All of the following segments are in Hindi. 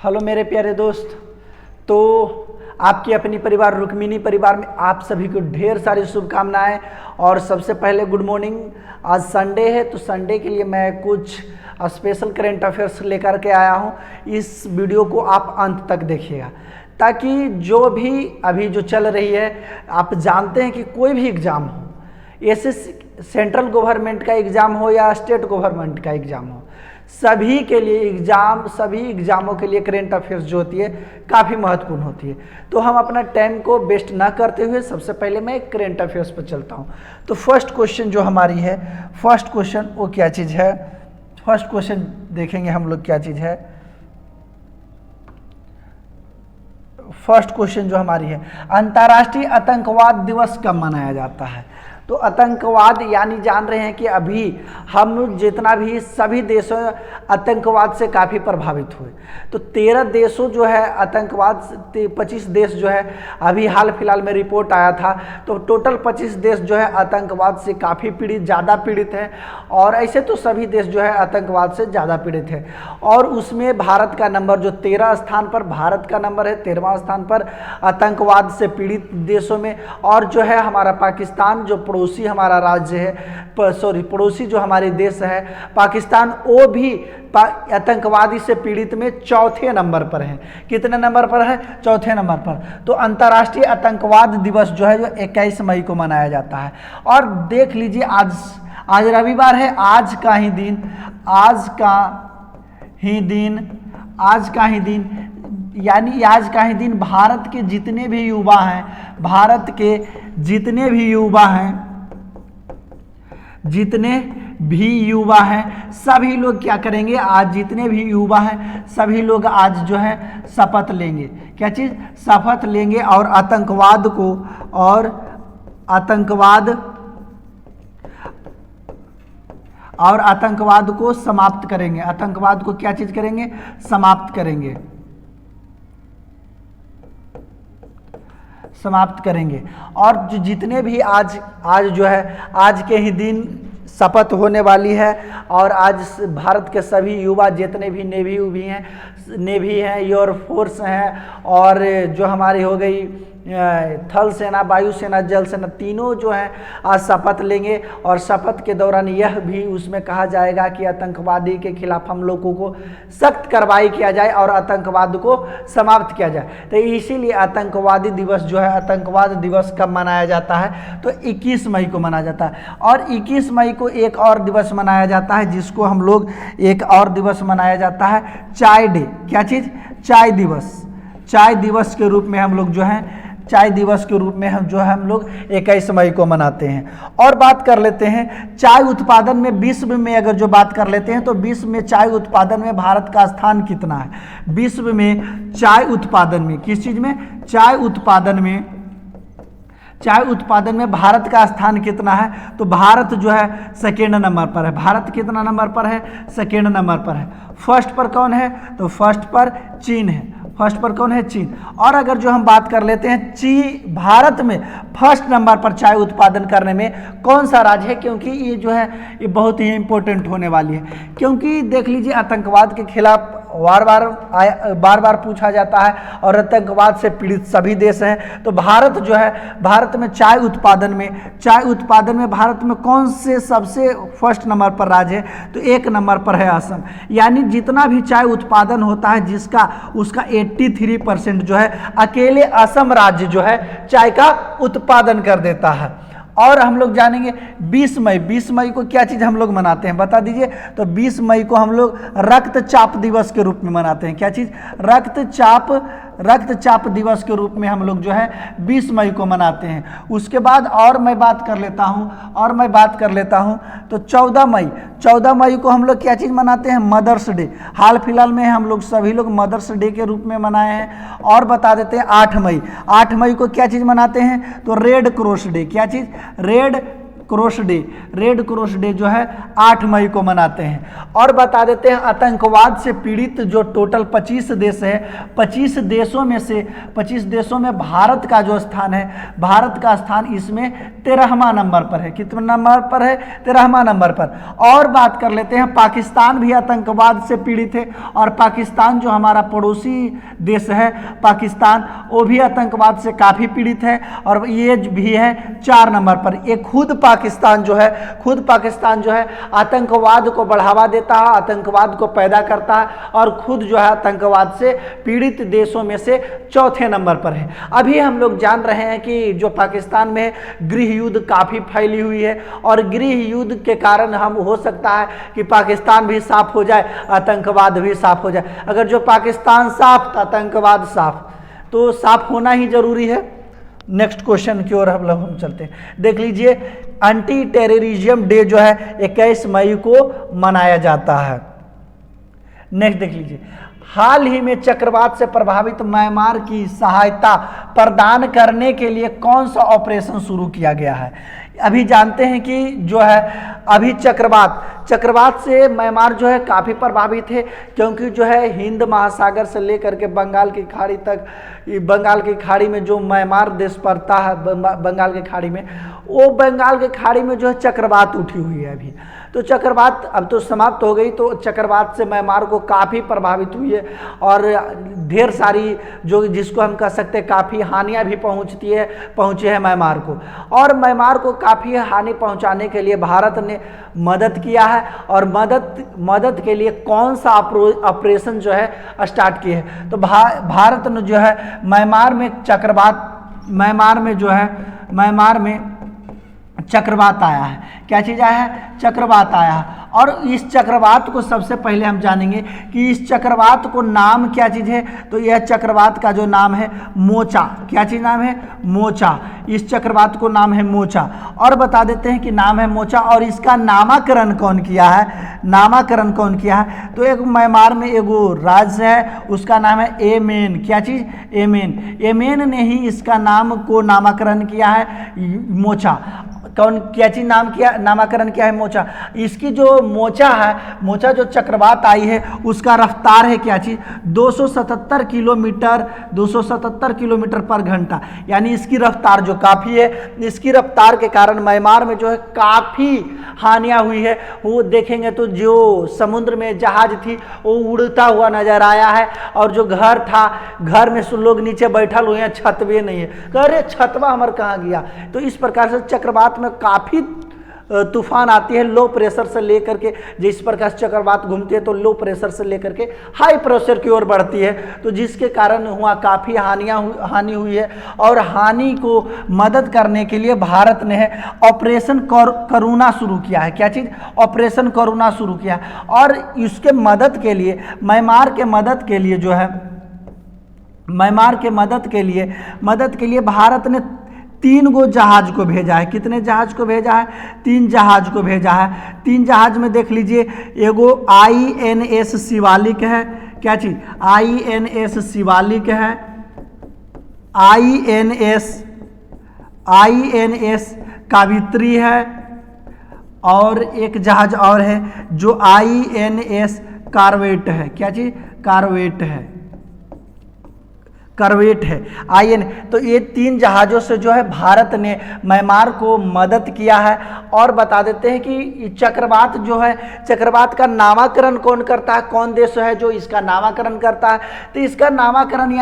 हेलो मेरे प्यारे दोस्त। तो आपकी अपनी परिवार रुक्मिणी परिवार में आप सभी को ढेर सारी शुभकामनाएं। और सबसे पहले गुड मॉर्निंग। आज संडे है तो संडे के लिए मैं कुछ स्पेशल करेंट अफेयर्स लेकर के आया हूं। इस वीडियो को आप अंत तक देखिएगा ताकि जो भी अभी जो चल रही है, आप जानते हैं कि कोई भी एग्ज़ाम हो, एसएससी सेंट्रल गवर्नमेंट का एग्ज़ाम हो या स्टेट गवर्नमेंट का एग्ज़ाम हो, सभी के लिए सभी एग्ज़ामों के लिए करेंट अफेयर्स जो होती है काफ़ी महत्वपूर्ण होती है। तो हम अपना टाइम को वेस्ट ना करते हुए सबसे पहले मैं करेंट अफेयर्स पर चलता हूँ। तो फर्स्ट क्वेश्चन जो हमारी है, फर्स्ट क्वेश्चन वो क्या चीज़ है? फर्स्ट क्वेश्चन देखेंगे हम लोग क्या चीज़ है। फर्स्ट क्वेश्चन जो हमारी है, अंतर्राष्ट्रीय आतंकवाद दिवस कब मनाया जाता है? तो आतंकवाद यानी जान रहे हैं कि अभी हम जितना भी सभी देशों आतंकवाद से काफ़ी प्रभावित हुए। तो 13 देशों जो है आतंकवाद, 25 देश जो है अभी हाल फिलहाल में रिपोर्ट आया था, तो टोटल 25 देश जो है आतंकवाद से काफ़ी ज़्यादा पीड़ित हैं। और ऐसे तो सभी देश जो है आतंकवाद से ज़्यादा पीड़ित है। और उसमें भारत का नंबर जो 13 स्थान पर, भारत का नंबर है 13वां स्थान पर आतंकवाद से पीड़ित देशों में। और जो है हमारा पाकिस्तान जो पड़ोसी हमारा राज्य है, पड़ोसी जो हमारे देश है पाकिस्तान, वो भी आतंकवादी से पीड़ित में चौथे नंबर पर है। कितने नंबर पर है? चौथे नंबर पर। तो अंतर्राष्ट्रीय आतंकवाद दिवस जो है जो 21 मई को मनाया जाता है। और देख लीजिए आज रविवार है, आज का ही दिन भारत के जितने भी युवा हैं सभी लोग क्या करेंगे? आज जितने भी युवा हैं सभी लोग आज जो है शपथ लेंगे। क्या चीज़? शपथ लेंगे और आतंकवाद को समाप्त करेंगे। आतंकवाद को क्या चीज़ करेंगे? समाप्त करेंगे। और जो जितने भी आज जो है आज के ही दिन शपथ होने वाली है। और आज भारत के सभी युवा जितने भी नेवी हैं, एयरफोर्स हैं, और जो हमारी हो गई थल सेना, वायु सेना, जल सेना, तीनों जो हैं आज शपथ लेंगे। और शपथ के दौरान यह भी उसमें कहा जाएगा कि आतंकवादी के खिलाफ हम लोगों को सख्त कार्रवाई किया जाए और आतंकवाद को समाप्त किया जाए। तो इसीलिए आतंकवादी दिवस जो है, आतंकवाद दिवस कब मनाया जाता है? तो 21 मई को मनाया जाता है। और 21 मई को एक और दिवस मनाया जाता है, जिसको हम लोग एक और दिवस मनाया जाता है चाय डे। क्या चीज़? चाय दिवस। चाय दिवस के रूप में हम लोग जो है हम लोग 21 मई को मनाते हैं। और बात कर लेते हैं चाय उत्पादन में, विश्व में अगर जो बात कर लेते हैं तो विश्व में चाय उत्पादन में भारत का स्थान कितना है? विश्व में चाय उत्पादन में, किस चीज़ में? चाय उत्पादन में भारत का स्थान कितना है? तो भारत जो है सेकेंड नंबर पर है। भारत कितना नंबर पर है? सेकेंड नंबर पर है। फर्स्ट पर कौन है? तो फर्स्ट पर चीन है। फर्स्ट पर कौन है? चीन। और अगर जो हम बात कर लेते हैं भारत में फर्स्ट नंबर पर चाय उत्पादन करने में कौन सा राज्य है? क्योंकि ये जो है ये बहुत ही इंपॉर्टेंट होने वाली है। क्योंकि देख लीजिए आतंकवाद के खिलाफ बार बार पूछा जाता है और आतंकवाद से पीड़ित सभी देश हैं। तो भारत जो है, भारत में चाय उत्पादन में भारत में कौन से सबसे फर्स्ट नंबर पर राज्य है? तो 1 नंबर पर है असम। यानी जितना भी चाय उत्पादन होता है उसका 83% जो है अकेले असम राज्य जो है चाय का उत्पादन कर देता है। और हम लोग जानेंगे 20 मई को क्या चीज़ हम लोग मनाते हैं? बता दीजिए। तो 20 मई को हम लोग रक्तचाप दिवस के रूप में मनाते हैं। क्या चीज़? रक्तचाप दिवस के रूप में हम लोग जो है 20 मई को मनाते हैं। उसके बाद और मैं बात कर लेता हूँ तो 14 मई को हम लोग क्या चीज़ मनाते हैं? Mother's day. हाल फिलहाल में हम लोग सभी लोग मदर्स डे के रूप में मनाए हैं। और बता देते हैं 8 मई को क्या चीज़ मनाते हैं? तो रेड क्रॉस डे। क्या चीज़? Red Cross Day, Red Cross Day जो है 8 मई को मनाते हैं। और बता देते हैं आतंकवाद से पीड़ित जो टोटल 25 देश है, 25 देशों में से 25 देशों में भारत का जो स्थान है, भारत का स्थान इसमें 13वां नंबर पर है। कितने नंबर पर है? 13वां नंबर पर। और बात कर लेते हैं, पाकिस्तान भी आतंकवाद से पीड़ित है और पाकिस्तान जो हमारा पड़ोसी देश है पाकिस्तान, वो भी आतंकवाद से काफ़ी पीड़ित है और ये भी है 4 नंबर पर। ये खुद पाकिस्तान जो है आतंकवाद को बढ़ावा देता है, आतंकवाद को पैदा करता है और खुद जो है आतंकवाद से पीड़ित देशों में से 4थे नंबर पर है। अभी हम लोग जान रहे हैं कि जो पाकिस्तान में गृह युद्ध काफ़ी फैली हुई है और गृह युद्ध के कारण हम हो सकता है कि पाकिस्तान भी साफ हो जाए, आतंकवाद भी साफ हो जाए। अगर जो पाकिस्तान साफ तो आतंकवाद साफ, तो साफ होना ही जरूरी है। नेक्स्ट क्वेश्चन की ओर हम चलते हैं। देख लीजिए, एंटी टेररिज्म डे जो है 21 मई को मनाया जाता है। नेक्स्ट देख लीजिए, हाल ही में चक्रवात से प्रभावित म्यांमार की सहायता प्रदान करने के लिए कौन सा ऑपरेशन शुरू किया गया है? अभी जानते हैं कि जो है अभी चक्रवात से म्यांमार जो है काफ़ी प्रभावित है, क्योंकि जो है हिंद महासागर से लेकर के बंगाल की खाड़ी तक, बंगाल की खाड़ी में जो म्यांमार देश पड़ता है, बंगाल की खाड़ी में, वो बंगाल की खाड़ी में जो है चक्रवात उठी हुई है अभी। तो चक्रवात अब तो समाप्त हो गई, तो चक्रवात से म्यांमार को काफ़ी प्रभावित हुई है और ढेर सारी जो जिसको हम कह सकते हैं काफ़ी हानियाँ भी पहुँची है म्यांमार को। और म्यांमार को काफ़ी हानि पहुँचाने के लिए भारत ने मदद किया है और मदद के लिए कौन सा ऑपरेशन जो है स्टार्ट किए है? तो भारत ने जो है म्यांमार में चक्रवात आया है। क्या चीज़ आया है? चक्रवात आया है। और इस चक्रवात को सबसे पहले हम जानेंगे कि इस चक्रवात को नाम क्या चीज़ है। तो यह चक्रवात का जो नाम है मोचा। क्या चीज़ नाम है? मोचा। इस चक्रवात को नाम है मोचा। और बता देते हैं कि नाम है मोचा और इसका नामाकरण कौन किया है? तो एक म्यांमार में एगो राज्य है, उसका नाम है येमेन। क्या चीज़? येमेन ने ही इसका नामाकरण किया है मोचा। क्या चीज नामाकरण किया है? मोचा। इसकी जो मोचा जो चक्रवात आई है उसका रफ्तार है क्या चीज? 277 किलोमीटर पर घंटा, यानी इसकी रफ्तार जो काफ़ी है। इसकी रफ्तार के कारण म्यांमार में जो है काफ़ी हानियाँ हुई है। वो देखेंगे तो जो समुद्र में जहाज थी वो उड़ता हुआ नजर आया है और जो घर में लोग नीचे बैठल हुए हैं, छतवे नहीं है, कह रहे छतवा हमारे कहाँ गया। तो इस प्रकार से चक्रवात में काफ़ी तूफान आती है, लो प्रेशर से लेकर के, जिस प्रकार चक्रवात घूमती है तो लो प्रेशर से लेकर के हाई प्रेशर की ओर बढ़ती है, तो जिसके कारण काफ़ी हानि हुई है। और हानि को मदद करने के लिए भारत ने ऑपरेशन करुणा शुरू किया है। क्या चीज़? ऑपरेशन करुणा शुरू किया है। और इसके मदद के लिए म्यांमार के मदद के लिए भारत ने 3 गो जहाज को भेजा है। कितने जहाज को भेजा है? 3 जहाज को भेजा है। 3 जहाज में देख लीजिए, एगो INS शिवालिक है। क्या चीज? INS शिवालिक है। INS कावित्री है। और एक जहाज और है जो INS कॉर्वेट है। क्या चीज? करवेट है IN। तो ये 3 जहाज़ों से जो है भारत ने म्यांमार को मदद किया है। और बता देते हैं कि चक्रवात जो है, चक्रवात का नामाकरण कौन करता है? कौन देश है जो इसका नामाकरण करता है? तो इसका नामाकरण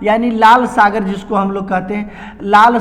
यानी लाल सागर, जिसको हम लोग कहते हैं लाल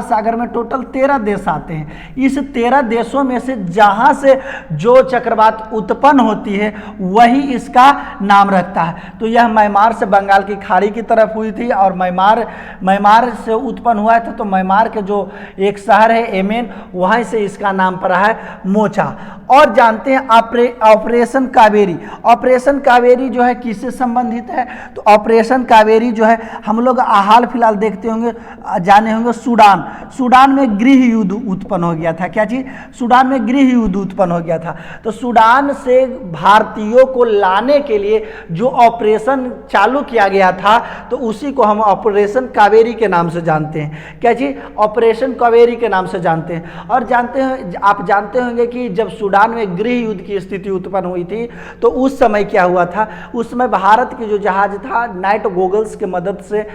सागर में टोटल 13 देश आते हैं। इस 13 देशों में से जहाँ से जो चक्रवात उत्पन्न होती है वही इसका नाम रखता है। तो यह म्यांमार से बंगाल की खाड़ी की तरफ हुई थी और म्यांमार से उत्पन्न हुआ था। तो म्यांमार के जो एक शहर है येमेन, वहीं से इसका नाम पड़ा है मोचा। और जानते हैं ऑपरेशन कावेरी। ऑपरेशन कावेरी जो है किससे संबंधित है? तो ऑपरेशन कावेरी जो है हम लोग हाल फिलहाल देखते होंगे, जाने होंगे, सूडान में गृह युद्ध उत्पन्न हो गया था। क्या चीज? सूडान में गृह युद्ध उत्पन्न हो गया था। तो सूडान से भारतीयों को लाने के लिए जो ऑपरेशन चालू किया गया था, तो उसी को हम ऑपरेशन कावेरी के नाम से जानते हैं। क्या चीज? ऑपरेशन कावेरी के नाम से जानते हैं। और जानते हैं, आप जानते होंगे कि जब सूडान में गृह युद्ध की स्थिति उत्पन्न हुई थी, तो उस समय क्या हुआ था? उस समय भारत के जो जहाज था, नाइट गोगल्स की मदद से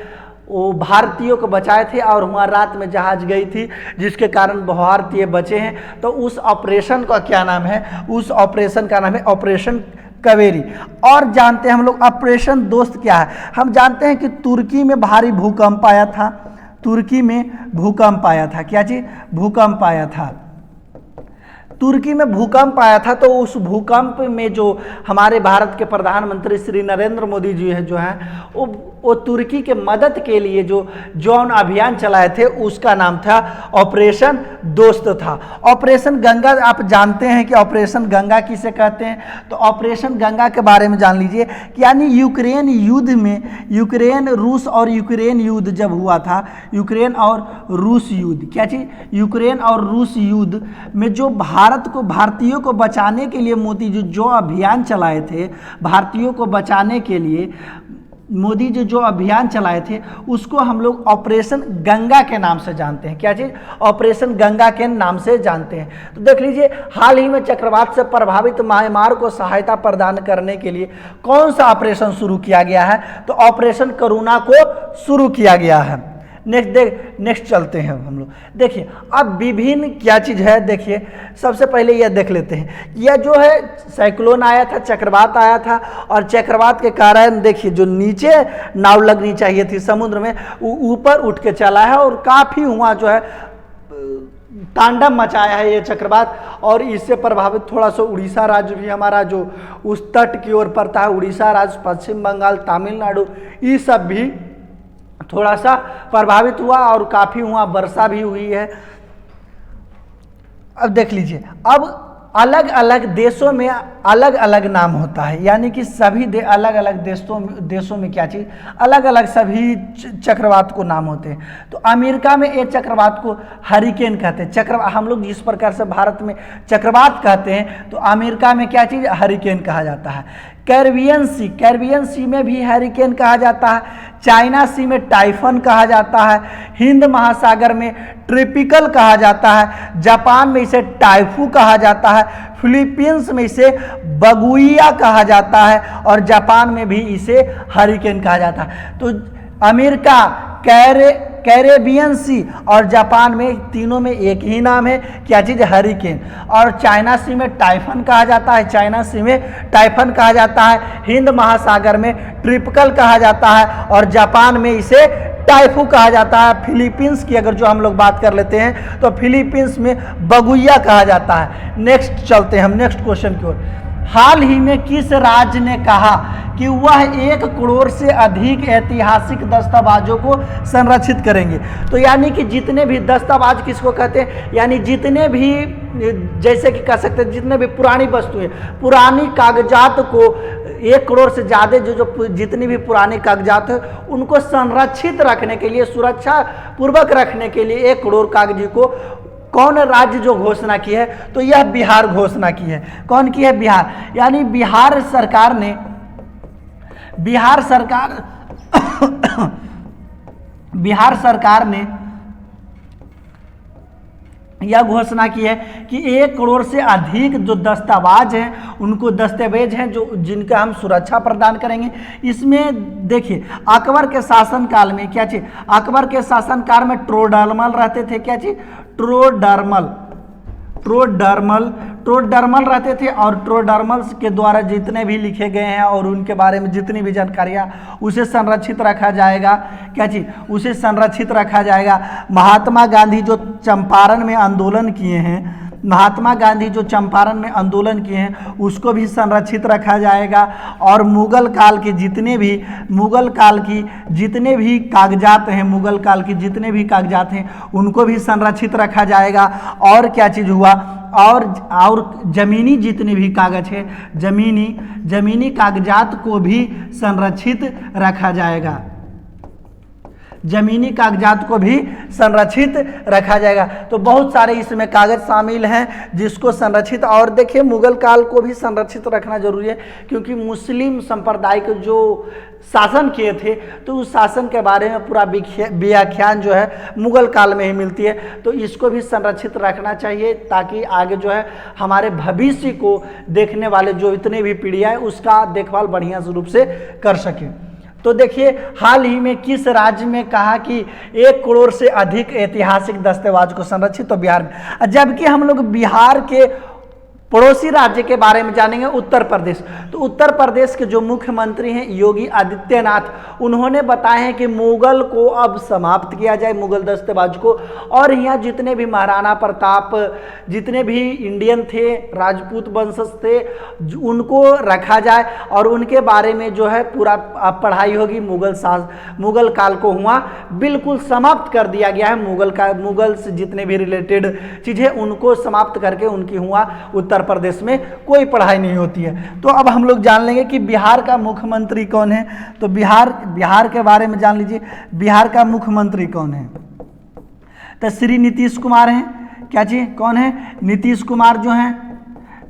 वो भारतीयों को बचाए थे और वहाँ रात में जहाज गई थी, जिसके कारण भारतीय बचे हैं। तो उस ऑपरेशन का क्या नाम है? उस ऑपरेशन का नाम है ऑपरेशन कावेरी। और जानते हैं हम लोग ऑपरेशन दोस्त क्या है? हम जानते हैं कि तुर्की में भारी भूकंप आया था। तुर्की में भूकंप आया था। क्या चीज? भूकंप आया था। तुर्की में भूकंप आया था। तो उस भूकंप में जो हमारे भारत के प्रधानमंत्री श्री नरेंद्र मोदी जी है जो हैं, वो तुर्की के मदद के लिए जो जौन अभियान चलाए थे, उसका नाम था ऑपरेशन दोस्त था। ऑपरेशन गंगा, आप जानते हैं कि ऑपरेशन गंगा किसे कहते हैं? तो ऑपरेशन गंगा के बारे में जान लीजिए कि यानी यूक्रेन युद्ध में, यूक्रेन रूस और यूक्रेन युद्ध जब हुआ था, यूक्रेन और रूस युद्ध, क्या चीज? यूक्रेन और रूस युद्ध में जो भारतीयों को बचाने के लिए मोदी जी जो अभियान चलाए थे, भारतीयों को बचाने के लिए मोदी जी जो अभियान चलाए थे, उसको हम लोग ऑपरेशन गंगा के नाम से जानते हैं। क्या चीज? ऑपरेशन गंगा के नाम से जानते हैं। तो देख लीजिए, हाल ही में चक्रवात से प्रभावित म्यांमार को सहायता प्रदान करने के लिए कौन सा ऑपरेशन शुरू किया गया है? तो ऑपरेशन करुणा को शुरू किया गया है। नेक्स्ट चलते हैं हम लोग। देखिए अब विभिन्न क्या चीज़ है, देखिए सबसे पहले यह देख लेते हैं। यह जो है साइक्लोन आया था, चक्रवात आया था, और चक्रवात के कारण देखिए जो नीचे नाव लगनी चाहिए थी समुद्र में, ऊपर उठ के चला है और काफ़ी हुआ जो है तांडव मचाया है ये चक्रवात। और इससे प्रभावित थोड़ा सा उड़ीसा राज्य भी हमारा जो उस तट की ओर पड़ता है, उड़ीसा राज्य, पश्चिम बंगाल, तमिलनाडु, ये सब भी थोड़ा सा प्रभावित हुआ और काफ़ी हुआ वर्षा भी हुई है। अब देख लीजिए, अब अलग अलग देशों में अलग अलग नाम होता है, यानी कि सभी अलग अलग देशों में क्या चीज़, अलग अलग सभी चक्रवात को नाम होते हैं। तो अमेरिका में एक चक्रवात को हरिकेन कहते हैं। हम लोग जिस प्रकार से भारत में चक्रवात कहते हैं, तो अमेरिका में क्या चीज़, हरिकेन कहा जाता है। कैरिबियन सी में भी हरिकेन कहा जाता है। चाइना सी में टाइफन कहा जाता है। हिंद महासागर में ट्रॉपिकल कहा जाता है। जापान में इसे टाइफू कहा जाता है। फिलीपींस में इसे बगुइया कहा जाता है और जापान में भी इसे हरिकेन कहा जाता है। तो अमेरिका कैरेबियन सी और जापान में तीनों में एक ही नाम है, क्या चीज़, हरिकेन। और चाइना सी में टाइफन कहा जाता है, चाइना सी में टाइफन कहा जाता है। हिंद महासागर में ट्रॉपिकल कहा जाता है और जापान में इसे टाइफू कहा जाता है। फिलीपींस की अगर जो हम लोग बात कर लेते हैं तो फिलीपींस में बगुइया कहा जाता है। नेक्स्ट चलते हैं हम नेक्स्ट क्वेश्चन की ओर। हाल ही में किस राज्य ने कहा कि वह 1 करोड़ से अधिक ऐतिहासिक दस्तावेजों को संरक्षित करेंगे? तो यानी कि जितने भी दस्तावेज किसको कहते हैं, यानी जितने भी, जैसे कि कह सकते हैं जितने भी पुरानी वस्तुएं, पुरानी कागजात को 1 करोड़ से ज़्यादा जो जितनी भी पुराने कागजात है उनको संरक्षित रखने के लिए, सुरक्षा पूर्वक रखने के लिए 1 करोड़ कागजी को कौन राज्य जो घोषणा की है? तो यह बिहार घोषणा की है। कौन की है? बिहार। यानी बिहार सरकार ने यह घोषणा की है कि 1 करोड़ से अधिक जो दस्तावेज हैं, उनको दस्तावेज हैं जो जिनका हम सुरक्षा प्रदान करेंगे। इसमें देखिए अकबर के शासनकाल में क्या चीज, अकबर के शासनकाल में ट्रोडर्मल रहते थे। क्या चीज? ट्रोडर्मल रहते थे और ट्रोडर्मल्स के द्वारा जितने भी लिखे गए हैं और उनके बारे में जितनी भी जानकारियाँ, उसे संरक्षित रखा जाएगा। क्या चीज़? उसे संरक्षित रखा जाएगा। महात्मा गांधी जो चंपारण में आंदोलन किए हैं, महात्मा गांधी जो चंपारण में आंदोलन किए हैं उसको भी संरक्षित रखा जाएगा। और मुगल काल की जितने भी कागजात हैं, मुगल काल की जितने भी कागजात हैं उनको भी संरक्षित रखा जाएगा। और क्या चीज़ हुआ, और ज़मीनी जितने भी कागज है, ज़मीनी कागजात को भी संरक्षित रखा जाएगा, ज़मीनी कागजात को भी संरक्षित रखा जाएगा। तो बहुत सारे इसमें कागज शामिल हैं जिसको संरक्षित, और देखिए मुगल काल को भी संरक्षित रखना जरूरी है क्योंकि मुस्लिम संप्रदाय को जो शासन किए थे तो उस शासन के बारे में पूरा व्याख्यान जो है मुगल काल में ही मिलती है। तो इसको भी संरक्षित रखना चाहिए ताकि आगे जो है हमारे भविष्य को देखने वाले जो इतने भी पीढ़ियाँ हैं उसका देखभाल बढ़िया रूप से कर सकें। तो देखिए हाल ही में किस राज्य में कहा कि 1 करोड़ से अधिक ऐतिहासिक दस्तावेज को संरक्षित, तो बिहार में। जबकि हम लोग बिहार के पड़ोसी राज्य के बारे में जानेंगे, उत्तर प्रदेश। तो उत्तर प्रदेश के जो मुख्यमंत्री हैं योगी आदित्यनाथ, उन्होंने बताया है कि मुगल को अब समाप्त किया जाए, मुगल दस्तावेज को, और यहाँ जितने भी महाराणा प्रताप, जितने भी इंडियन थे, राजपूत वंशज थे, उनको रखा जाए और उनके बारे में जो है पूरा पढ़ाई होगी। मुगल काल को हुआ बिल्कुल समाप्त कर दिया गया है। मुगल से जितने भी रिलेटेड चीज़ें उनको समाप्त करके उनकी हुआ उत्तर प्रदेश में कोई पढ़ाई नहीं होती है। तो अब हम लोग जान लेंगे कि बिहार का मुख्यमंत्री कौन है। तो बिहार के बारे में जान लीजिए, बिहार का मुख्यमंत्री कौन है। तो श्री नीतीश कुमार हैं। क्या जी, कौन है? नीतीश कुमार जो हैं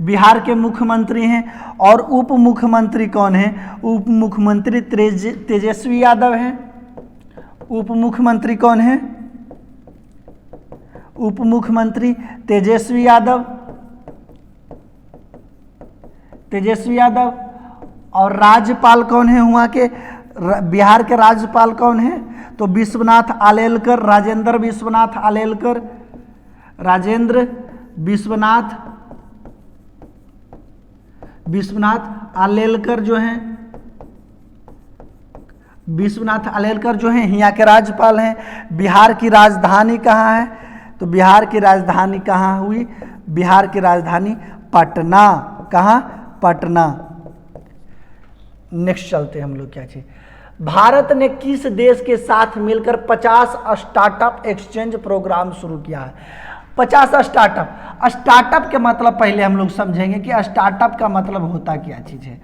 बिहार के मुख्यमंत्री हैं। और उप मुख्यमंत्री कौन है? उप मुख्यमंत्री तेजस्वी यादव हैं। उप मुख्यमंत्री कौन है? उप मुख्यमंत्री तेजस्वी यादव। और राज्यपाल कौन है वहाँ के? बिहार के राज्यपाल कौन है? तो विश्वनाथ आलेलकर, राजेंद्र विश्वनाथ आलेलकर जो हैं, विश्वनाथ आलेलकर जो हैं यहाँ के राज्यपाल हैं। बिहार की राजधानी कहाँ है? तो बिहार की राजधानी कहाँ हुई? बिहार की राजधानी पटना। कहाँ? पटना। नेक्स्ट चलते हैं हम लोग। क्या चीज, भारत ने किस देश के साथ मिलकर 50 स्टार्टअप एक्सचेंज प्रोग्राम शुरू किया है? 50 स्टार्टअप के मतलब पहले हम लोग समझेंगे कि स्टार्टअप का मतलब होता क्या चीज़ है।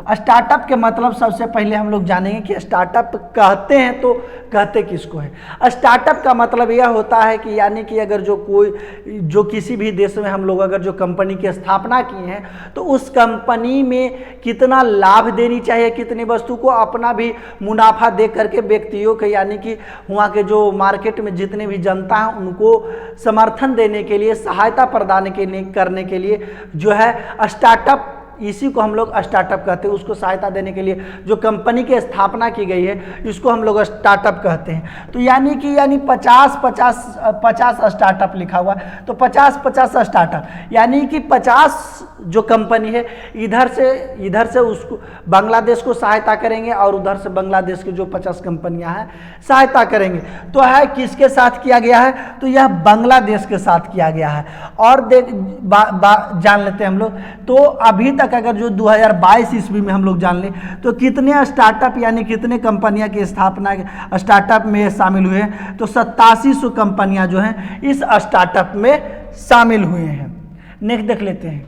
स्टार्टअप के मतलब सबसे पहले हम लोग जानेंगे कि स्टार्टअप कहते हैं तो कहते किसको है। स्टार्टअप का मतलब यह होता है कि यानी कि अगर जो किसी भी देश में हम लोग अगर जो कंपनी की स्थापना की है तो उस कंपनी में कितना लाभ देनी चाहिए, कितनी वस्तु को अपना भी मुनाफा दे करके व्यक्तियों के यानी कि वहाँ के जो मार्केट में जितने भी जनता है उनको समर्थन देने के लिए, सहायता प्रदान करने के लिए जो है स्टार्टअप, इसी को हम लोग स्टार्टअप कहते हैं। उसको सहायता देने के लिए जो कंपनी की स्थापना की गई है इसको हम लोग स्टार्टअप कहते हैं। तो यानी 50 स्टार्टअप लिखा हुआ है, तो 50 स्टार्टअप यानी कि 50 जो कंपनी है इधर से उसको बांग्लादेश को सहायता करेंगे और उधर से बांग्लादेश की जो 50 कंपनियां हैं सहायता करेंगे। तो है किसके साथ किया गया है? तो यह बांग्लादेश के साथ किया गया है। और जान लेते हैं हम लोग, तो अभी तक अगर जो 2022 ईस्वी में हम लोग जान लें तो कितने स्टार्टअप यानी कितने कंपनियां की स्थापना स्टार्टअप में शामिल हुए हैं? तो 8700 कंपनियां जो हैं इस स्टार्टअप में शामिल हुए हैं। नेक्स्ट देख लेते हैं,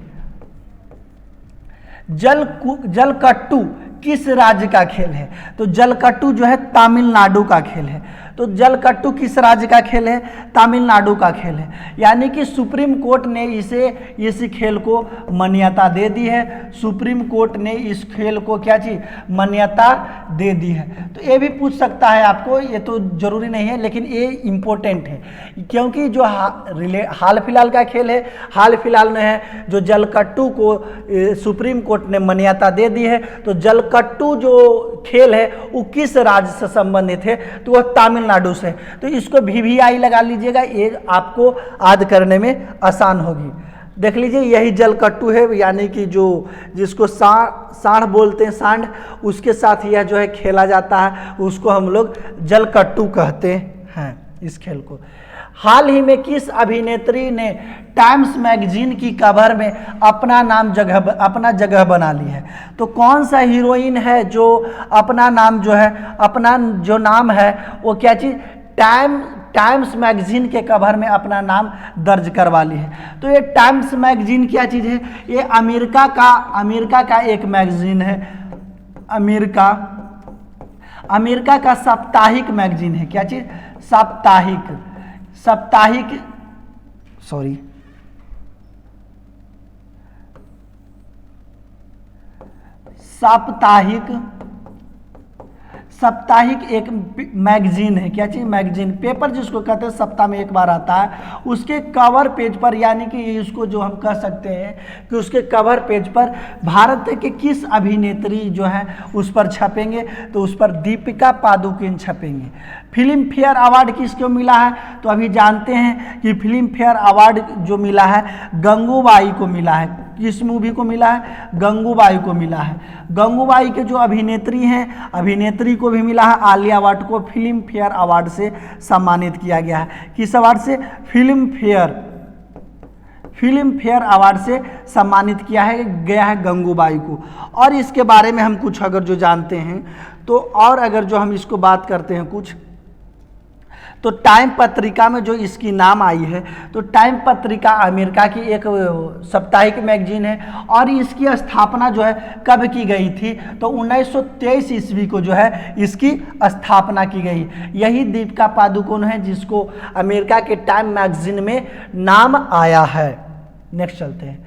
जलकट्टू किस राज्य का खेल है? तो जलकट्टू जो है तमिलनाडु का खेल है। तो जलकट्टू किस राज्य का खेल है? तमिलनाडु का खेल है। यानी कि सुप्रीम कोर्ट ने इस खेल को मान्यता दे दी है। सुप्रीम कोर्ट ने इस खेल को क्या चीज मान्यता दे दी है। तो ये भी पूछ सकता है आपको, ये तो जरूरी नहीं है लेकिन ये इम्पोर्टेंट है क्योंकि जो हाल फिलहाल का खेल है, हाल फिलहाल में है जो जलकट्टू को सुप्रीम कोर्ट ने मान्यता दे दी है। तो जलकट्टू जो खेल है वो किस राज्य से संबंधित है? तो वह तमिलनाडु से। तो इसको VVI लगा लीजिएगा, ये आपको याद करने में आसान होगी। देख लीजिए यही जलकट्टू है, यानी कि जो जिसको सांड बोलते हैं, सांड, उसके साथ यह जो है खेला जाता है, उसको हम लोग जलकट्टू कहते हैं इस खेल को। हाल ही में किस अभिनेत्री ने टाइम्स मैगजीन की कवर में अपना जगह बना ली है? तो कौन सा हीरोइन है जो अपना नाम जो है, अपना जो नाम है वो क्या चीज़, टाइम्स मैगजीन के कवर में अपना नाम दर्ज करवा ली है? तो ये टाइम्स मैगजीन क्या चीज़ है? ये अमेरिका का एक मैगजीन है, अमेरिका का साप्ताहिक मैगजीन है। क्या चीज़? साप्ताहिक साप्ताहिक एक मैगजीन है। क्या चीज़? मैगजीन, पेपर जिसको कहते हैं सप्ताह में एक बार आता है। उसके कवर पेज पर, यानी कि इसको जो हम कह सकते हैं कि उसके कवर पेज पर भारत के किस अभिनेत्री जो है उस पर छपेंगे? तो उस पर दीपिका पादुकोण छपेंगे। फिल्म फेयर अवार्ड किसको मिला है? तो अभी जानते हैं कि फिल्म फेयर अवार्ड जो मिला है गंगूबाई को मिला है। किस मूवी को मिला है? गंगूबाई को मिला है। गंगूबाई के जो अभिनेत्री हैं, अभिनेत्री को भी मिला है। आलिया भट्ट को फिल्म फेयर अवार्ड से सम्मानित किया गया है। किस अवार्ड से? फिल्म फेयर अवार्ड से सम्मानित किया गया है गंगूबाई को। और इसके बारे में हम कुछ अगर जो जानते हैं तो, और अगर जो हम इसको बात करते हैं कुछ, तो टाइम पत्रिका में जो इसकी नाम आई है, तो टाइम पत्रिका अमेरिका की एक साप्ताहिक मैगजीन है। और इसकी स्थापना जो है कब की गई थी? तो 1923 ईस्वी को जो है इसकी स्थापना की गई। यही दीपिका पादुकोण है जिसको अमेरिका के टाइम मैगजीन में नाम आया है। नेक्स्ट चलते हैं।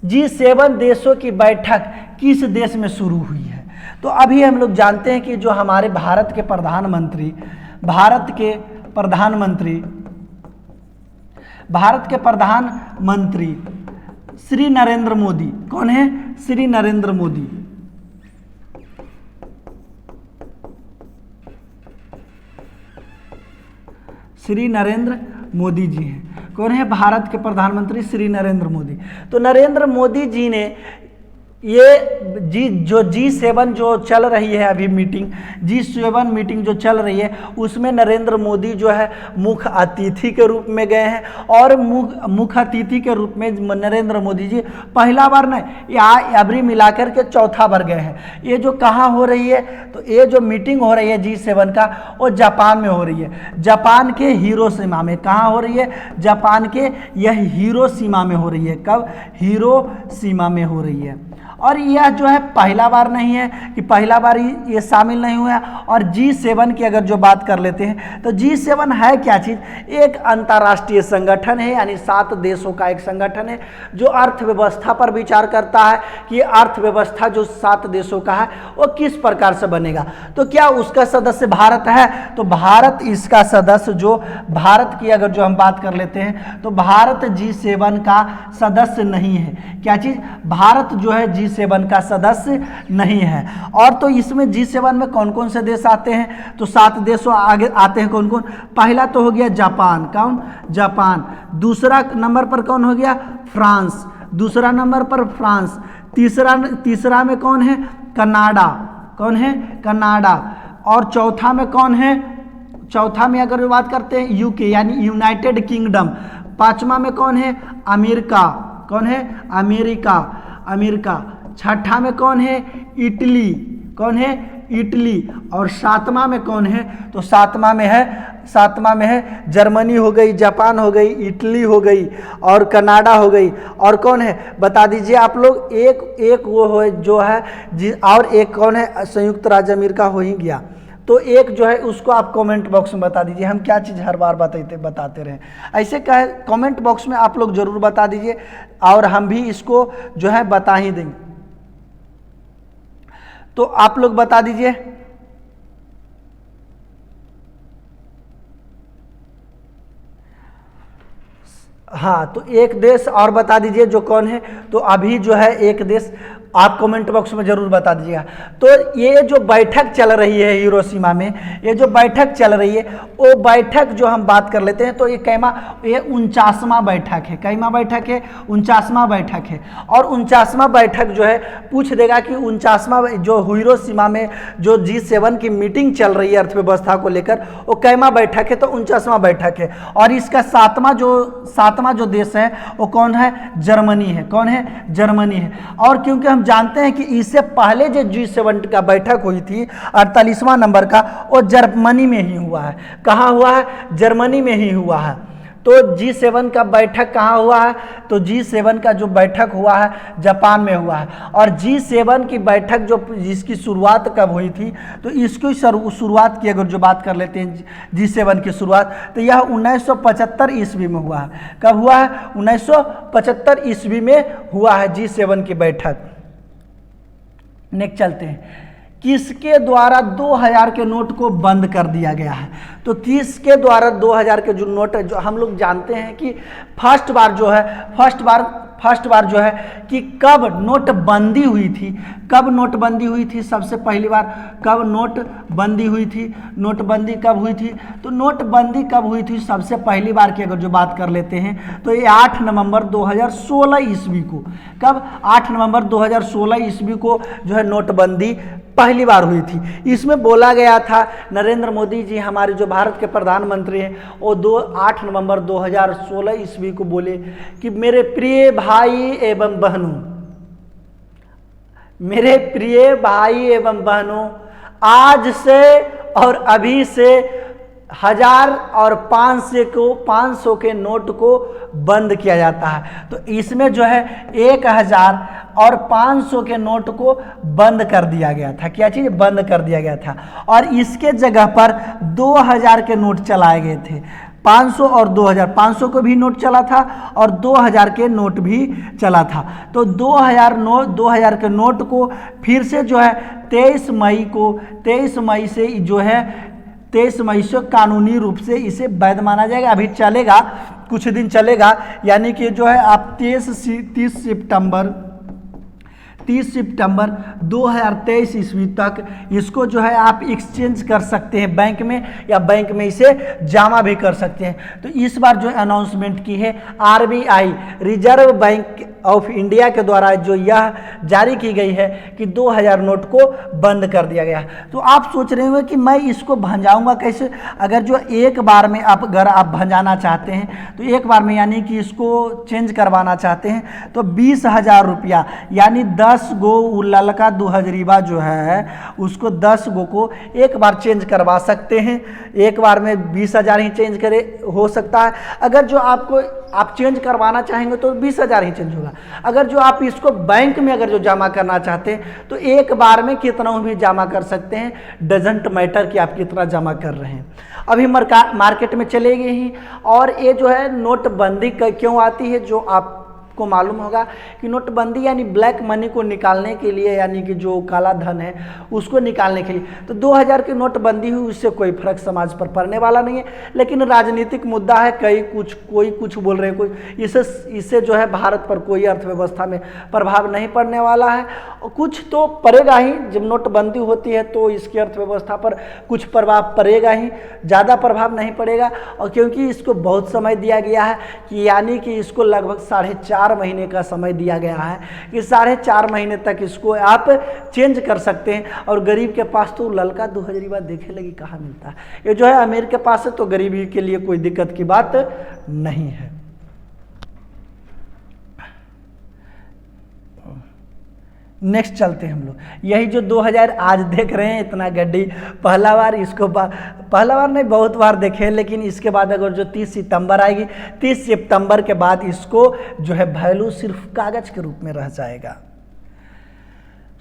G7 देशों की बैठक किस देश में शुरू हुई है? तो अभी हम लोग जानते हैं कि जो हमारे भारत के प्रधानमंत्री श्री नरेंद्र मोदी, कौन है? श्री नरेंद्र मोदी। श्री नरेंद्र मोदी जी हैं। कौन है? भारत के प्रधानमंत्री श्री नरेंद्र मोदी। तो नरेंद्र मोदी जी ने ये G7 जो चल रही है अभी मीटिंग, G7 मीटिंग जो चल रही है उसमें नरेंद्र मोदी जो है मुख्य अतिथि के रूप में गए हैं। और मुख्य अतिथि के रूप में नरेंद्र मोदी जी पहला बार नहीं, अभी मिलाकर के चौथा बार गए हैं। ये जो कहाँ हो रही है? तो ये जो मीटिंग हो रही है G7 का, वो जापान में हो रही है। जापान के हिरोशिमा में। कहाँ हो रही है? जापान के यह हिरोशिमा में हो रही है। कब? हिरोशिमा में हो रही है। और यह जो है पहला बार नहीं है कि पहला बार ये शामिल नहीं हुआ। और G7 की अगर जो बात कर लेते हैं तो G7 है क्या चीज़? एक अंतर्राष्ट्रीय संगठन है, यानी 7 देशों का एक संगठन है जो अर्थव्यवस्था पर विचार करता है कि अर्थव्यवस्था जो 7 देशों का है वो किस प्रकार से बनेगा। तो क्या उसका सदस्य भारत है? तो भारत इसका सदस्य, जो भारत की अगर जो हम बात कर लेते हैं तो भारत G7 का सदस्य नहीं है। क्या चीज़? भारत जो है G7 का सदस्य नहीं है। और तो इसमें G7 में कौन कौन से देश आते हैं? तो 7 देशों आगे आते हैं। कौन कौन? पहला तो हो गया जापान। कौन? जापान। दूसरा नंबर पर कौन हो गया? फ्रांस। दूसरा नंबर पर फ्रांस। तीसरा में कौन है? कनाडा। कौन है? कनाडा। और चौथा में कौन है? चौथा में अगर बात करते हैं यूके यानी यूनाइटेड किंगडम। पांचवा में कौन है? अमेरिका। कौन है? अमेरिका। छठा में कौन है? इटली। कौन है? इटली। और सातवां में कौन है? तो सातवां में है जर्मनी हो गई, जापान हो गई, इटली हो गई और कनाडा हो गई। और कौन है बता दीजिए आप लोग? एक वो हो जो है और एक कौन है? संयुक्त राज्य अमेरिका हो ही गया। तो एक जो है उसको आप कमेंट बॉक्स में बता दीजिए। हम क्या चीज़ हर बार बताते रहें, ऐसे कहे कमेंट बॉक्स में आप लोग ज़रूर बता दीजिए और हम भी इसको जो है बता ही देंगे। तो आप लोग बता दीजिए। हाँ, तो एक देश और बता दीजिए जो कौन है? तो अभी जो है एक देश आप कमेंट बॉक्स में जरूर बता दीजिएगा। तो ये जो बैठक चल रही है हिरोशिमा में, ये जो बैठक चल रही है वो बैठक जो हम बात कर लेते हैं, तो ये 49वां बैठक है। कैमा बैठक है? 49वां बैठक है। और 49वां बैठक जो है पूछ देगा कि 49वां जो हिरोशिमा में जो G7 की मीटिंग चल रही है अर्थव्यवस्था को लेकर, वो कैमा बैठक है? तो 49वां बैठक है। और इसका सातवां जो देश है वो कौन है? जर्मनी है। कौन है? जर्मनी है। और क्योंकि हम जानते हैं कि इससे पहले जो G7 का बैठक हुई थी 48वां नंबर का, वो जर्मनी में ही हुआ है। कहाँ हुआ है? जर्मनी में ही हुआ है। तो G7 का बैठक कहाँ हुआ है? तो G7 का जो बैठक हुआ है जापान में हुआ है। और G7 की बैठक जो जिसकी शुरुआत कब हुई थी, तो इसकी शुरुआत की अगर जो बात कर लेते हैं G7 की शुरुआत, तो यह 1975 ईस्वी में हुआ है। कब हुआ है? 1975 ईस्वी में हुआ है G7 की बैठक। नेक्स्ट चलते हैं, किसके द्वारा 2000 के नोट को बंद कर दिया गया है? तो किसके द्वारा 2000 के जो नोट है, जो हम लोग जानते हैं कि फर्स्ट बार जो है कि कब नोटबंदी हुई थी? कब नोटबंदी हुई थी? सबसे पहली बार कब नोटबंदी हुई थी? नोटबंदी कब हुई थी? तो नोटबंदी कब हुई थी सबसे पहली बार की अगर जो बात कर लेते हैं, तो ये 8 नवंबर 2016 ईस्वी को। कब? 8 नवंबर 2016 ईस्वी को जो है नोटबंदी पहली बार हुई थी। इसमें बोला गया था, नरेंद्र मोदी जी हमारे जो भारत के प्रधानमंत्री हैं, वो 8 नवंबर 2016 ईस्वी को बोले कि मेरे प्रिय भाई एवं बहनों, मेरे प्रिय भाई एवं बहनों, आज से और अभी से 1000 और 500 के नोट को बंद किया जाता है। तो इसमें जो है 1000 और 500 के नोट को बंद कर दिया गया था। क्या चीज़? बंद कर दिया गया था। और इसके जगह पर 2000 के नोट चलाए गए थे। 500 और 2000, 500 को भी नोट चला था और 2000 के नोट भी चला था। तो 2000 के नोट को फिर से जो है 23 मई से जो है 23 मई से कानूनी रूप से इसे वैध माना जाएगा। अभी चलेगा, कुछ दिन चलेगा, यानी कि जो है आप 30 सितंबर 2023 ईस्वी तक इसको जो है आप एक्सचेंज कर सकते हैं बैंक में, या बैंक में इसे जमा भी कर सकते हैं। तो इस बार जो अनाउंसमेंट की है RBI, reserve bank of India के द्वारा जो यह जारी की गई है कि 2000 नोट को बंद कर दिया गया। तो आप सोच रहे होंगे कि मैं इसको भंजाऊंगा कैसे? अगर जो एक बार में अगर आप भंजाना चाहते हैं, तो एक बार में यानी कि इसको चेंज करवाना चाहते हैं, तो 20,000 रुपया, यानी 10 गो ललका 2000 जो है उसको 10 गो को एक बार चेंज करवा सकते हैं। एक बार में 20,000 ही चेंज करे हो सकता है। अगर जो आप चेंज करवाना चाहेंगे तो 20,000 ही चेंज होगा। अगर जो आप इसको बैंक में अगर जो जमा करना चाहते हैं, तो एक बार में कितना भी जमा कर सकते हैं, डजेंट मैटर कि आप कितना जमा कर रहे हैं। अभी मार्केट में चलेगी ही। और ये जो है नोटबंदी क्यों आती है, जो आप को मालूम होगा कि नोटबंदी यानी ब्लैक मनी को निकालने के लिए, यानी कि जो काला धन है उसको निकालने के लिए। तो 2000 की नोटबंदी हुई, उससे कोई फर्क समाज पर पड़ने वाला नहीं है, लेकिन राजनीतिक मुद्दा है। कोई कुछ बोल रहे हैं, कोई इससे जो है भारत पर कोई अर्थव्यवस्था में प्रभाव नहीं पड़ने वाला है। और कुछ तो पड़ेगा ही, जब नोटबंदी होती है तो इसकी अर्थव्यवस्था पर कुछ प्रभाव पड़ेगा ही, ज़्यादा प्रभाव नहीं पड़ेगा। और क्योंकि इसको बहुत समय दिया गया है, कि यानी कि इसको लगभग 4.5 महीने का समय दिया गया है, कि 4.5 महीने तक इसको आप चेंज कर सकते हैं। और गरीब के पास तो ललका 2000 देखे लगी कहाँ मिलता है, ये जो है अमीर के पास है, तो गरीबी के लिए कोई दिक्कत की बात नहीं है। नेक्स्ट चलते हैं हम लोग, यही जो 2000 आज देख रहे हैं इतना गड्डी, पहला बार नहीं बहुत बार देखे, लेकिन इसके बाद अगर जो 30 सितंबर आएगी, 30 सितंबर के बाद इसको जो है वैल्यू सिर्फ कागज के रूप में रह जाएगा।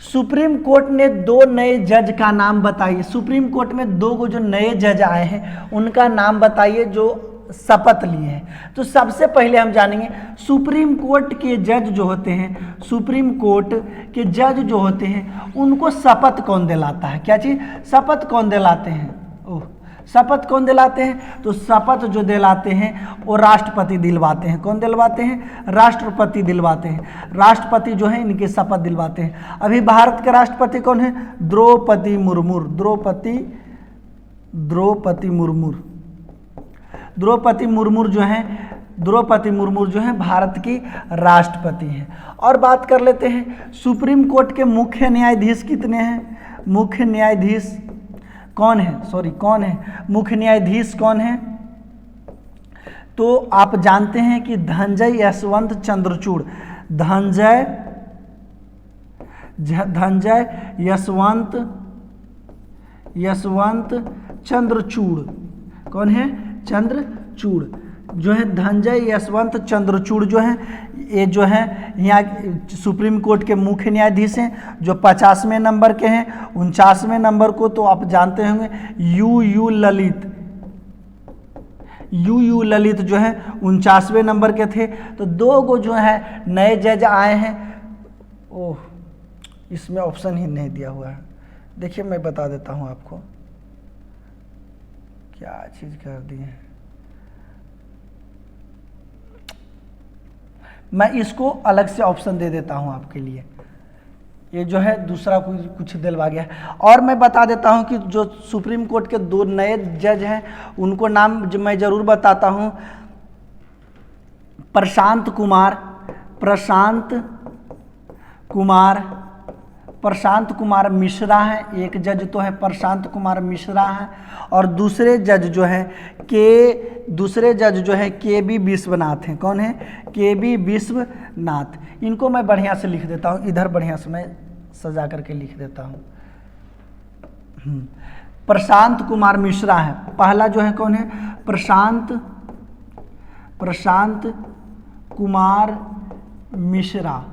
सुप्रीम कोर्ट ने 2 नए जज का नाम बताइए। सुप्रीम कोर्ट में 2 जो नए जज आए हैं उनका नाम बताइए जो शपथ लिए हैं। तो सबसे पहले हम जानेंगे सुप्रीम कोर्ट के जज जो होते हैं, सुप्रीम कोर्ट के जज जो होते हैं उनको शपथ कौन दिलाता है? क्या चीज? शपथ कौन दिलाते हैं? शपथ कौन दिलाते हैं? तो शपथ जो दिलाते हैं वो राष्ट्रपति दिलवाते हैं। कौन दिलवाते हैं? राष्ट्रपति दिलवाते हैं। राष्ट्रपति जो है इनके शपथ दिलवाते हैं। अभी भारत के राष्ट्रपति कौन है? द्रौपदी मुर्मू। द्रौपदी मुर्मू। द्रौपदी मुर्मू जो है भारत की राष्ट्रपति हैं। और बात कर लेते हैं सुप्रीम कोर्ट के मुख्य न्यायाधीश कितने हैं? मुख्य न्यायाधीश कौन है? मुख्य न्यायाधीश कौन है? तो आप जानते हैं कि धनंजय यशवंत चंद्रचूड़। धनंजय यशवंत चंद्रचूड़। कौन है? चंद्रचूड़ जो है धनंजय यशवंत चंद्रचूड़ जो है ये जो है यहाँ सुप्रीम कोर्ट के मुख्य न्यायाधीश हैं, जो 50वें नंबर के हैं। 49वें नंबर को तो आप जानते होंगे यू ललित जो है 49वें नंबर के थे। तो 2 गो जो है नए जज आए हैं। ओह, इसमें ऑप्शन ही नहीं दिया हुआ है। देखिए मैं बता देता हूँ आपको क्या चीज़ कर दी है। मैं इसको अलग से ऑप्शन दे देता हूं आपके लिए। ये जो है दूसरा कुछ दिलवा गया। और मैं बता देता हूं कि जो सुप्रीम कोर्ट के 2 नए जज हैं उनको नाम मैं जरूर बताता हूं। प्रशांत कुमार मिश्रा हैं। एक जज तो है प्रशांत कुमार मिश्रा हैं। और दूसरे जज जो है के.बी. विश्वनाथ हैं। कौन है? के.बी. विश्वनाथ। इनको मैं बढ़िया से लिख देता हूँ, इधर बढ़िया से मैं सजा करके लिख देता हूँ। प्रशांत कुमार मिश्रा है। पहला जो है कौन है? प्रशांत कुमार मिश्रा।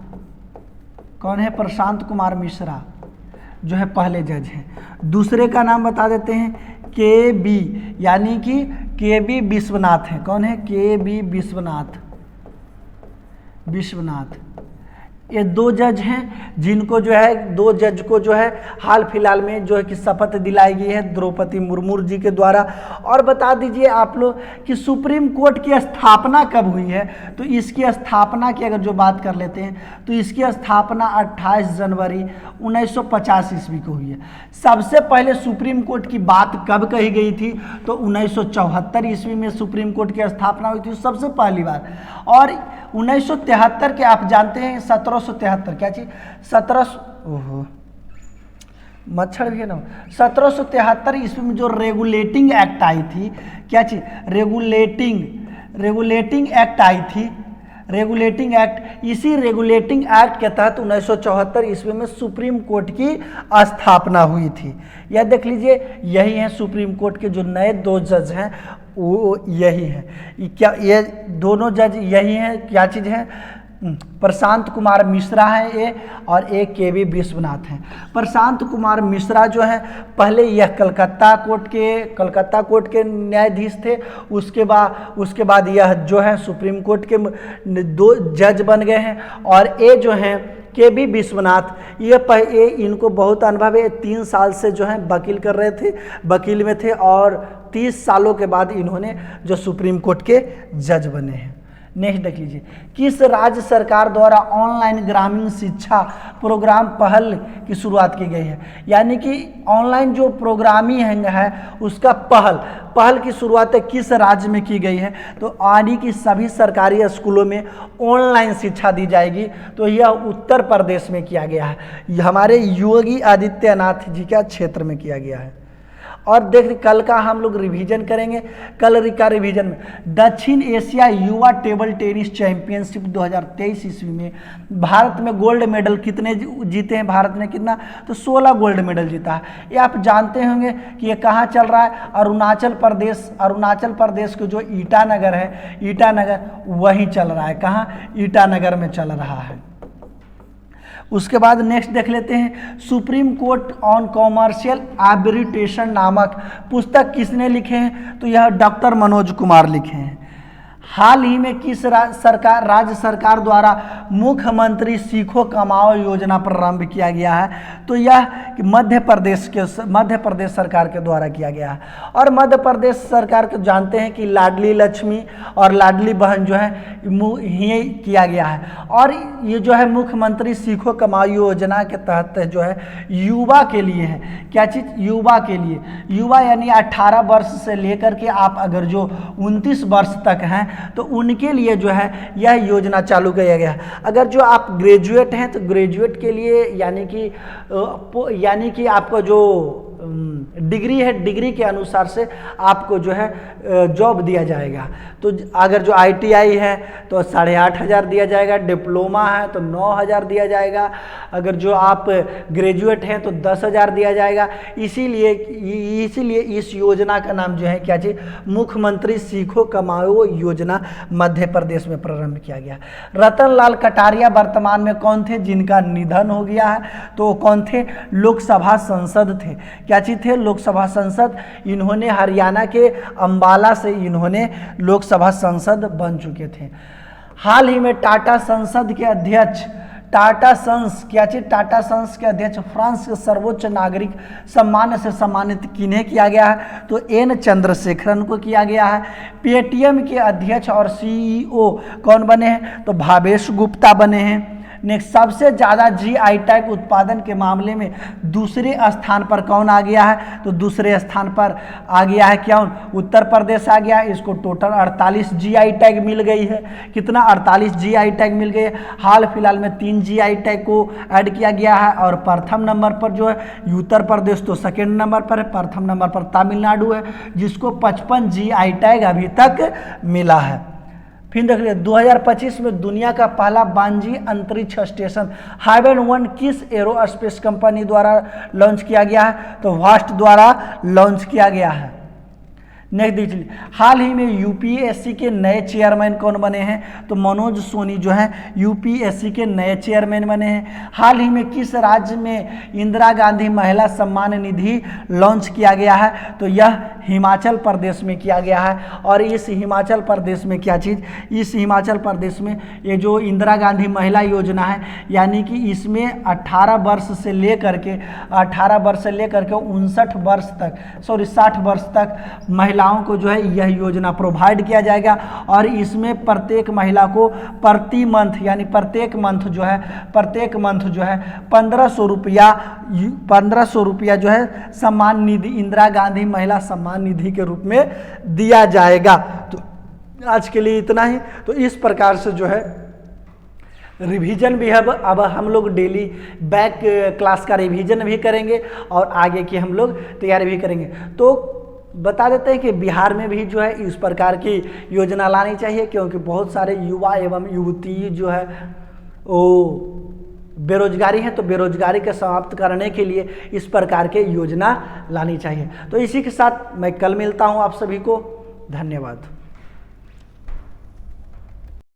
कौन है? प्रशांत कुमार मिश्रा जो है पहले जज हैं। दूसरे का नाम बता देते हैं के.बी. यानी कि के.बी. विश्वनाथ हैं। कौन है? के.बी. विश्वनाथ। ये 2 जज हैं जिनको जो है 2 जज को जो है हाल फिलहाल में जो है कि शपथ दिलाई गई है द्रौपदी मुर्मू जी के द्वारा। और बता दीजिए आप लोग कि सुप्रीम कोर्ट की स्थापना कब हुई है? तो इसकी स्थापना की अगर जो बात कर लेते हैं तो इसकी स्थापना 28 जनवरी 1950 ईस्वी को हुई है। सबसे पहले सुप्रीम कोर्ट की बात कब कही गई थी? तो 1974 ईस्वी में सुप्रीम कोर्ट की स्थापना हुई थी सबसे पहली बार। और 1973 के आप जानते हैं 1773 क्या चीज 17 भी है ना 1773 ईस्वी में जो रेगुलेटिंग एक्ट आई थी, क्या चीज रेगुलेटिंग एक्ट आई थी। रेगुलेटिंग एक्ट, इसी रेगुलेटिंग एक्ट के तहत 1974 ईस्वी में सुप्रीम कोर्ट की स्थापना हुई थी। यह देख लीजिए, यही है सुप्रीम कोर्ट के जो नए 2 जज हैं वो यही हैं। क्या ये दोनों जज यही हैं? क्या चीज़ है? प्रशांत कुमार मिश्रा है ये, और एक के.बी. विश्वनाथ हैं। प्रशांत कुमार मिश्रा जो है पहले यह कलकत्ता कोर्ट के न्यायाधीश थे। उसके बाद यह जो है सुप्रीम कोर्ट के 2 जज बन गए हैं। और ये जो हैं के.बी. विश्वनाथ, ये इनको बहुत अनुभव है। 3 साल से जो है वकील में थे और 30 सालों के बाद इन्होंने जो सुप्रीम कोर्ट के जज बने हैं। नेक्स्ट देख लीजिए, किस राज्य सरकार द्वारा ऑनलाइन ग्रामीण शिक्षा प्रोग्राम पहल की शुरुआत की गई है? यानी कि ऑनलाइन जो प्रोग्रामिंग है उसका पहल की शुरुआत किस राज्य में की गई है? तो यानी कि सभी सरकारी स्कूलों में ऑनलाइन शिक्षा दी जाएगी। तो यह उत्तर प्रदेश में किया गया है, हमारे योगी आदित्यनाथ जी के क्षेत्र में किया गया है। और देख, कल का हम लोग रिवीजन करेंगे। कल का रिवीजन में दक्षिण एशिया युवा टेबल टेनिस चैंपियनशिप 2023 ईस्वी में भारत में गोल्ड मेडल कितने जीते हैं? भारत ने कितना? तो 16 गोल्ड मेडल जीता है। ये आप जानते होंगे कि ये कहाँ चल रहा है? अरुणाचल प्रदेश के जो ईटानगर है, ईटानगर वहीं चल रहा है। कहाँ? ईटानगर में चल रहा है। उसके बाद नेक्स्ट देख लेते हैं, supreme court on commercial arbitration नामक पुस्तक किसने लिखे हैं? तो यह डॉक्टर मनोज कुमार लिखे हैं। हाल ही में किस राज्य सरकार द्वारा मुख्यमंत्री सीखो कमाओ योजना प्रारंभ किया गया है? तो यह मध्य प्रदेश सरकार के द्वारा किया गया है। और मध्य प्रदेश सरकार को जानते हैं कि लाडली लक्ष्मी और लाडली बहन जो है ये किया गया है। और ये जो है मुख्यमंत्री सीखो कमाओ योजना के तहत जो है युवा के लिए है। क्या चीज़? युवा के लिए। युवा यानी 18 वर्ष से लेकर के आप अगर जो 29 वर्ष तक हैं तो उनके लिए जो है यह योजना चालू किया गया है। अगर जो आप ग्रेजुएट हैं तो ग्रेजुएट के लिए यानी कि आपको जो डिग्री है, डिग्री के अनुसार से आपको जो है जॉब दिया जाएगा। तो अगर जो ITI है तो 8,500 दिया जाएगा, डिप्लोमा है तो 9,000 दिया जाएगा, अगर जो आप ग्रेजुएट हैं तो 10,000 दिया जाएगा। इसीलिए इस योजना का नाम जो है क्या चीज़? मुख्यमंत्री सीखो कमाओ योजना मध्य प्रदेश में प्रारंभ किया गया। रतन लाल कटारिया वर्तमान में कौन थे जिनका निधन हो गया है? तो कौन थे? लोकसभा सांसद थे। क्या चीज़ थे? लोकसभा सांसद। इन्होंने हरियाणा के अंबाला से इन्होंने लोकसभा सांसद बन चुके थे। हाल ही में टाटा संसद के अध्यक्ष टाटा सन्स के अध्यक्ष फ्रांस के सर्वोच्च नागरिक सम्मान से सम्मानित किन्हें किया गया है? तो N चंद्रशेखरन को किया गया है। पेटीएम के अध्यक्ष और CEO कौन बने हैं? तो भावेश गुप्ता बने हैं। नेक्स्ट, सबसे ज़्यादा GI टैग उत्पादन के मामले में दूसरे स्थान पर कौन आ गया है? तो दूसरे स्थान पर आ गया है क्या? उत्तर प्रदेश आ गया है। इसको टोटल 48 GI टैग मिल गई है। कितना? 48 GI टैग मिल गई है। हाल फिलहाल में 3 GI टैग को ऐड किया गया है। और प्रथम नंबर पर जो है उत्तर प्रदेश, तो सेकेंड नंबर पर है। प्रथम नंबर पर तमिलनाडु है जिसको 55 GI टैग अभी तक मिला है। फिर देख लिया 2025 में दुनिया का पहला बांजी अंतरिक्ष स्टेशन हाइवेन 1 किस एरोस्पेस कंपनी द्वारा लॉन्च किया गया है? तो वास्ट द्वारा लॉन्च किया गया है। नेक्स्ट देखिए, हाल ही में UPSC के नए चेयरमैन कौन बने हैं? तो मनोज सोनी जो है UPSC के नए चेयरमैन बने हैं। हाल ही में किस राज्य में इंदिरा गांधी महिला सम्मान निधि लॉन्च किया गया है? तो यह हिमाचल प्रदेश में किया गया है। और इस हिमाचल प्रदेश में क्या चीज़? इस हिमाचल प्रदेश में ये जो इंदिरा गांधी महिला योजना है, यानी कि इसमें 18 वर्ष से लेकर के 59 वर्ष तक 60 वर्ष तक महिलाओं को जो है यह योजना प्रोवाइड किया जाएगा। और इसमें प्रत्येक महिला को प्रति मंथ यानी प्रत्येक मंथ जो है 1500 रुपया जो है सम्मान निधि, इंदिरा गांधी महिला सम्मान निधि के रूप में दिया जाएगा। तो आज के लिए इतना ही। तो इस प्रकार से जो है रिवीजन भी है। अब हम लोग डेली बैक क्लास का रिवीजन भी करेंगे और आगे की हम लोग तैयारी भी करेंगे। तो बता देते हैं कि बिहार में भी जो है इस प्रकार की योजना लानी चाहिए, क्योंकि बहुत सारे युवा एवं युवती जो है वो बेरोजगारी है। तो बेरोजगारी को समाप्त करने के लिए इस प्रकार के योजना लानी चाहिए। तो इसी के साथ मैं कल मिलता हूँ आप सभी को। धन्यवाद।